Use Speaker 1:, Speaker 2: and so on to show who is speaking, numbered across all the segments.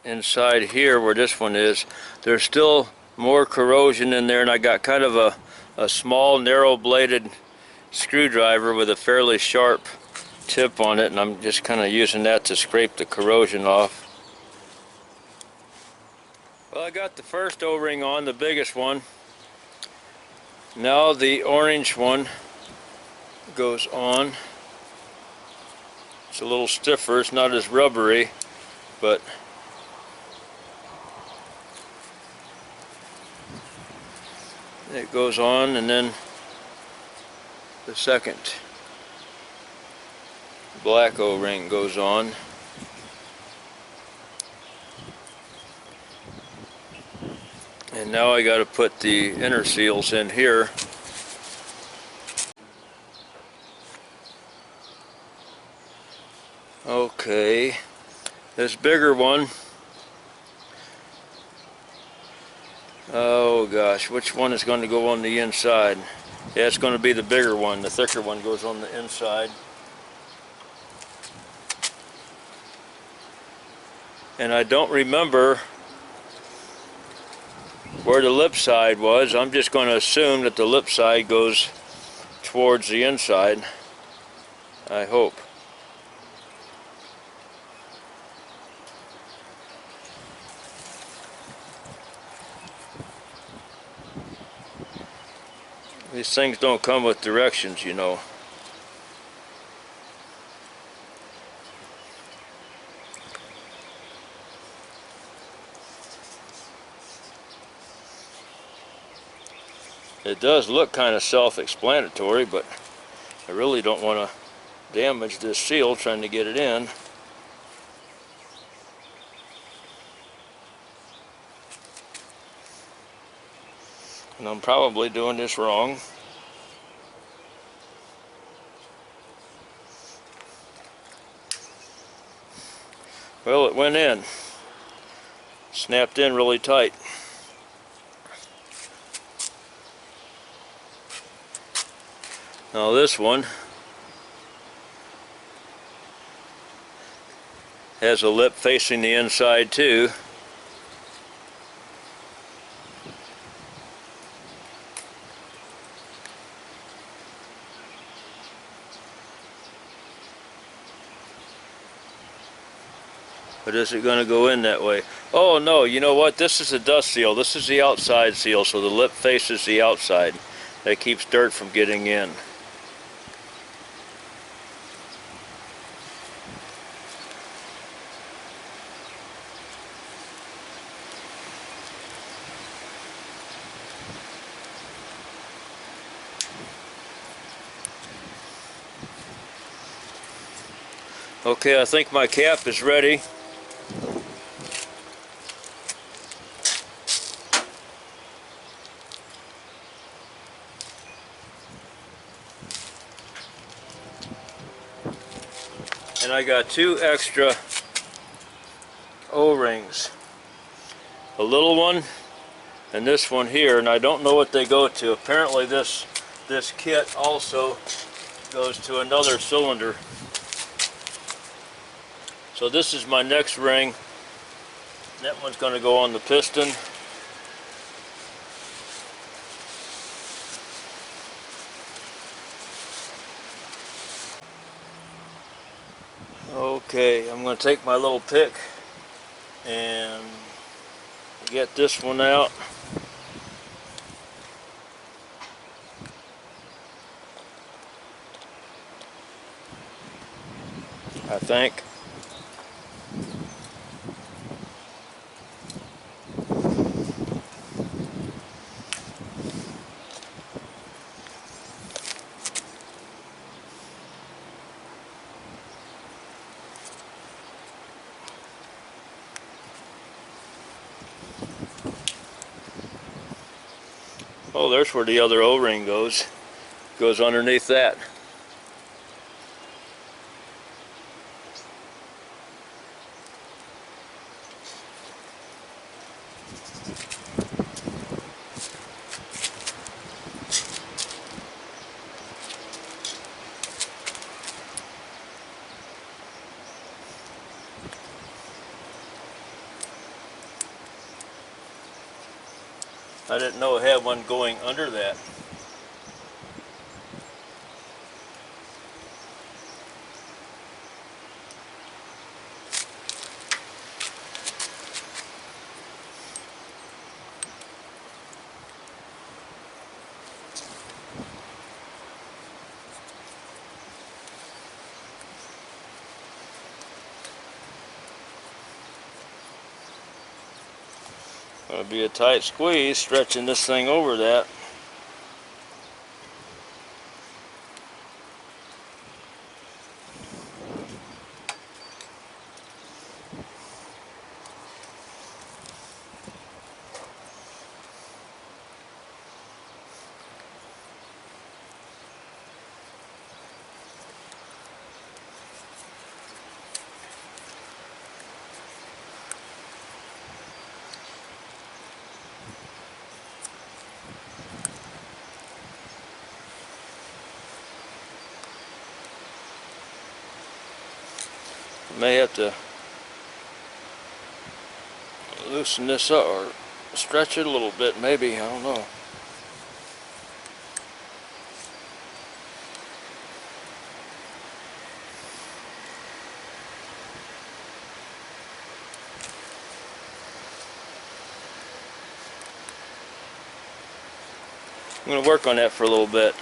Speaker 1: inside here where this one is, there's still more corrosion in there, and I got kind of a small narrow bladed screwdriver with a fairly sharp tip on it, and I'm just kind of using that to scrape the corrosion off. Well, I got the first O-ring on, the biggest one. Now the orange one goes on. It's a little stiffer, it's not as rubbery, but it goes on, and then the second black O-ring goes on. And now I got to put the inner seals in here. Okay, this bigger one, oh gosh, which one is going to go on the inside? Yeah, it's going to be the bigger one. The thicker one goes on the inside. And I don't remember where the lip side was. I'm just going to assume that the lip side goes towards the inside, I hope. These things don't come with directions, you know. It does look kind of self-explanatory, but I really don't want to damage this seal trying to get it in. And I'm probably doing this wrong. Well, it went in. Snapped in really tight. Now this one has a lip facing the inside too. But is it going to go in that way? Oh no, you know what? This is a dust seal. This is the outside seal, so the lip faces the outside. That keeps dirt from getting in. Okay, I think my cap is ready. And I got two extra O-rings. A little one and this one here, and I don't know what they go to. Apparently this kit also goes to another cylinder. So this is my next ring. That one's going to go on the piston. Okay, I'm going to take my little pick and get this one out. I think. Oh, there's where the other O-ring goes. Goes underneath that. I didn't know it had one going under that. Gonna be a tight squeeze stretching this thing over that. May have to loosen this up or stretch it a little bit, maybe, I don't know. I'm going to work on that for a little bit.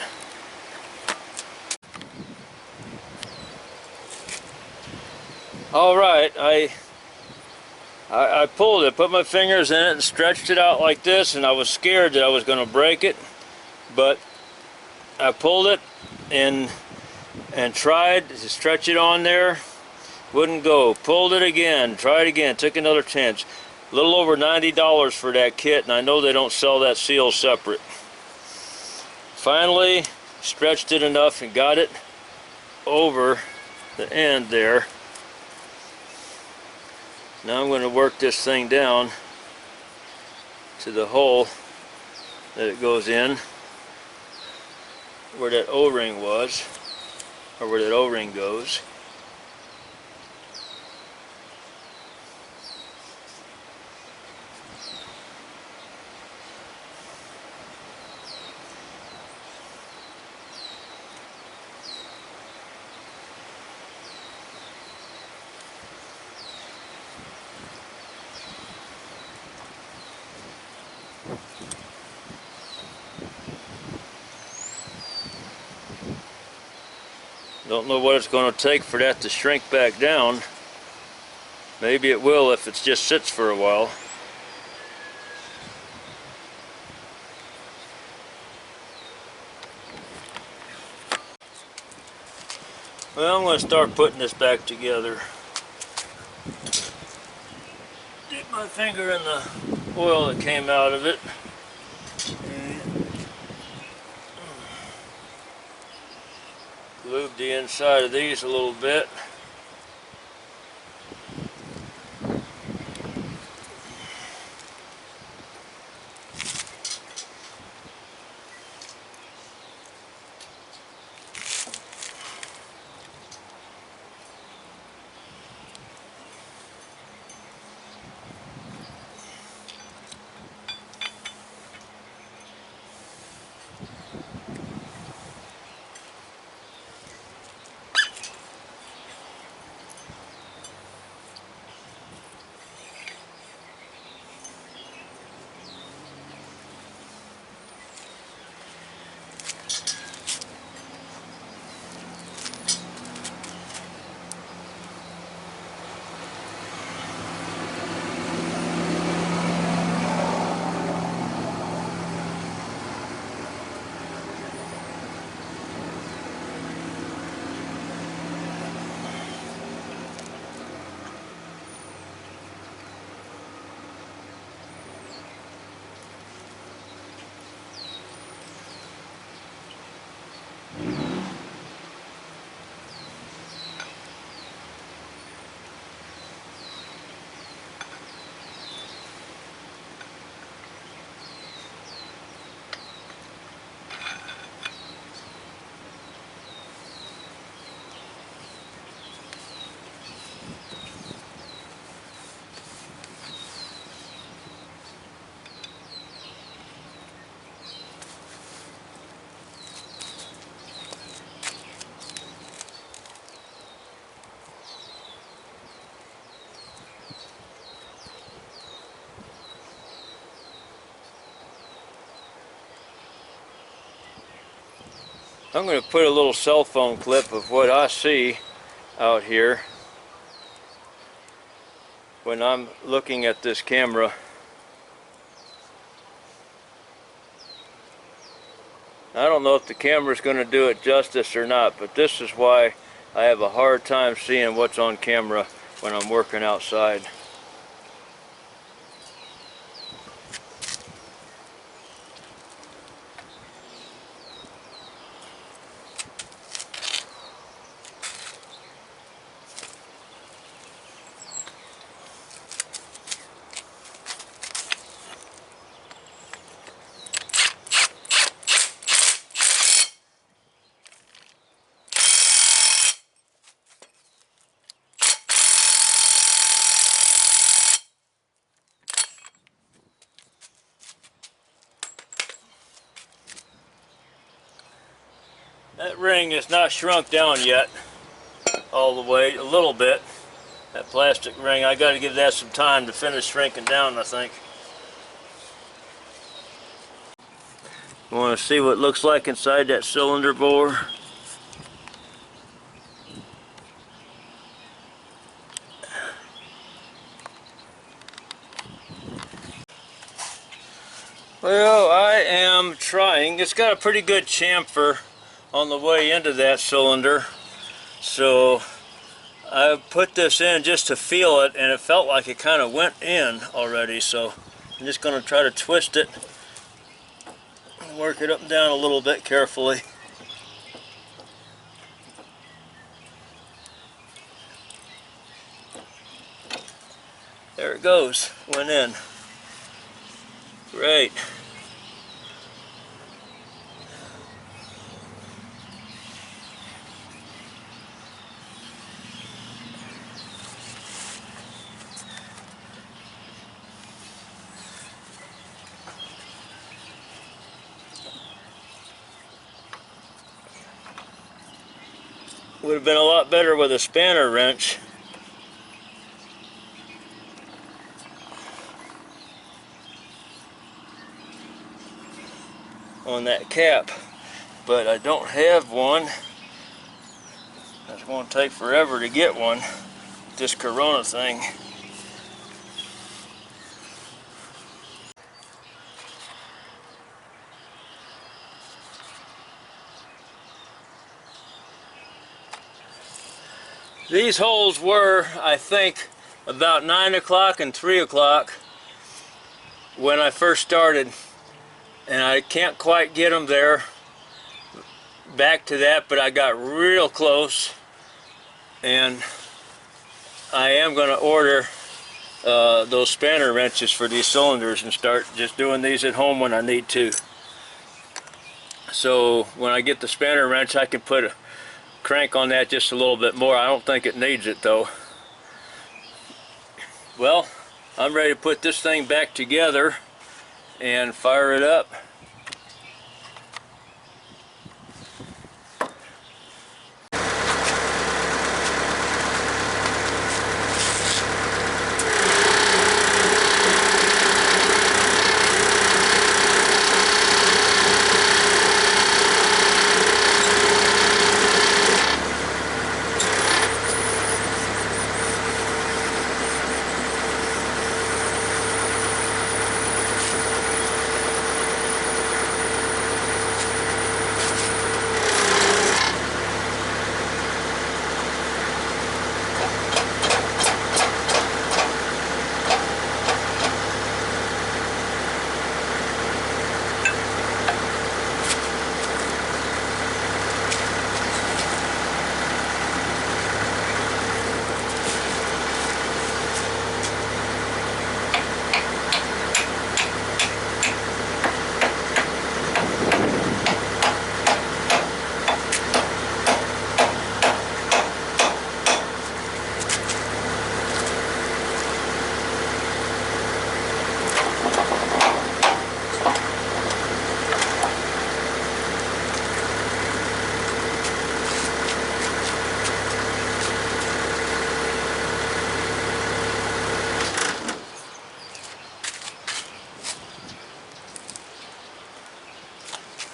Speaker 1: Alright, I pulled it, put my fingers in it and stretched it out like this, and I was scared that I was going to break it, but I pulled it and tried to stretch it on there, wouldn't go. Pulled it again, tried again, took another chance. A little over $90 for that kit, and I know they don't sell that seal separate. Finally stretched it enough and got it over the end there. Now I'm going to work this thing down to the hole that it goes in, where that O-ring was, or where that O-ring goes. Don't know what it's going to take for that to shrink back down. Maybe it will if it just sits for a while. Well, I'm going to start putting this back together. Dip my finger in the oil that came out of it. Lube the inside of these a little bit. I'm going to put a little cell phone clip of what I see out here when I'm looking at this camera. I don't know if the camera's going to do it justice or not, but this is why I have a hard time seeing what's on camera when I'm working outside. That ring is not shrunk down yet all the way, a little bit. That plastic ring, I got to give that some time to finish shrinking down, I think. You want to see what it looks like inside that cylinder bore? Well, I am trying. It's got a pretty good chamfer on the way into that cylinder, so I put this in just to feel it, and it felt like it kind of went in already, so I'm just going to try to twist it and work it up and down a little bit carefully. There it goes, went in. Great. Would have been a lot better with a spanner wrench. On that cap, but I don't have one. It's going to take forever to get one, this Corona thing. These holes were, I think, about 9 o'clock and 3 o'clock when I first started, and I can't quite get them there back to that, but I got real close, and I am going to order those spanner wrenches for these cylinders and start just doing these at home when I need to. So when I get the spanner wrench, I can put a crank on that just a little bit more. I don't think it needs it though. Well, I'm ready to put this thing back together and fire it up.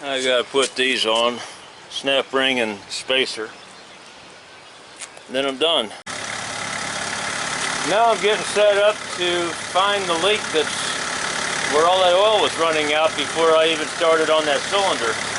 Speaker 1: I gotta put these on snap ring and spacer. And then I'm done. Now I'm getting set up to find the leak that's where all that oil was running out before I even started on that cylinder.